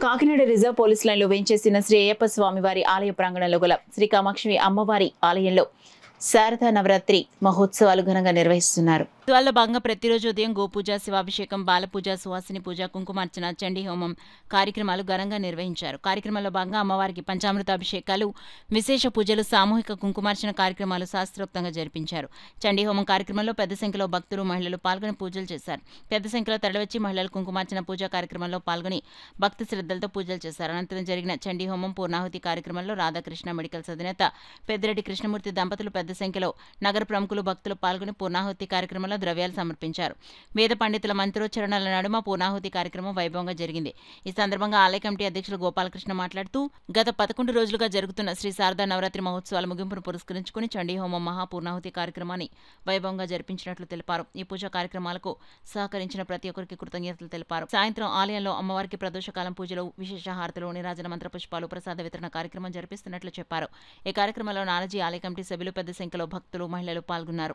Kakinada reserve police లైన్లో వేంచేసిన శ్రీ అయ్యప్ప స్వామివారి ఆలయ ప్రాంగణంలో గల శ్రీ కామాక్షి అమ్మవారి ఆలయంలో శారదా నవరాత్రి మహోత్సవాలు ఘనంగా నిర్వహిస్తున్నారు. ఉత్సవాల్లో భాగంగా ప్రతిరోజు ఉదయం గోపూజ, శివాభిషేకం, బాలపూజ, సువాసిని పూజ, కుంకుమార్చన, చండీ హోమం కార్యక్రమాలు ఘనంగా నిర్వహించారు. కార్యక్రమంలో భాగంగా అమ్మవారికి పంచామృతాభిషేకాలు, విశేష పూజలు, సామూహిక కుంకుమార్చన కార్యక్రమాలు శాస్త్రోక్తంగా జరిపించారు. చండీ హోమం కార్యక్రమంలో పెద్ద సంఖ్యలో భక్తులు, మహిళలు పాల్గొని పూజలు చేశారు. పెద్ద సంఖ్యలో తరలివచ్చి మహిళలు కుంకుమార్చన పూజా కార్యక్రమంలో పాల్గొని భక్తి శ్రద్ధలతో పూజలు చేశారు. అనంతరం జరిగిన చండీ హోమం పూర్ణాహుతి కార్యక్రమంలో రాధాకృష్ణ మెడికల్స్ అధినేత పెద్దిరెడ్డి కృష్ణమూర్తి దంపతులు పెద్ద సంఖ్యలో నగర ప్రముఖులు, భక్తులు పాల్గొని పూర్ణాహుతి కార్యక్రమంలో ద్రవ్యాలు సమర్పించారు. వేద పండితుల మంత్రోచ్చరణల నడుమ పూర్ణాహుతి కార్యక్రమం వైభవంగా జరిగింది. ఈ సందర్భంగా ఆలయ కమిటీ అధ్యక్షులు గోపాలకృష్ణ మాట్లాడుతూ, గత 11 రోజులుగా జరుగుతున్న శ్రీ శారదా నవరాత్రి మహోత్సవాల ముగింపును పురస్కరించుకుని చండీ హోమం, మహాపూర్ణాహుతి కార్యక్రమాన్ని వైభవంగా జరిపించినట్లు తెలిపారు. ఈ పూజా కార్యక్రమాలకు సహకరించిన ప్రతి ఒక్కరికి కృతజ్ఞతలు తెలిపారు. సాయంత్రం ఆలయంలో అమ్మవారికి ప్రదోషకాలం పూజలు, విశేష హారతులు, నీరాజన మంత్ర పుష్పాలు, ప్రసాద వితరణ కార్యక్రమం జరిపిస్తున్నట్లు చెప్పారు. ఈ కార్యక్రమంలో నానాజీ ఆలయ కమిటీ సభ్యులు, పెద్ద సంఖ్యలో భక్తులు, మహిళలు పాల్గొన్నారు.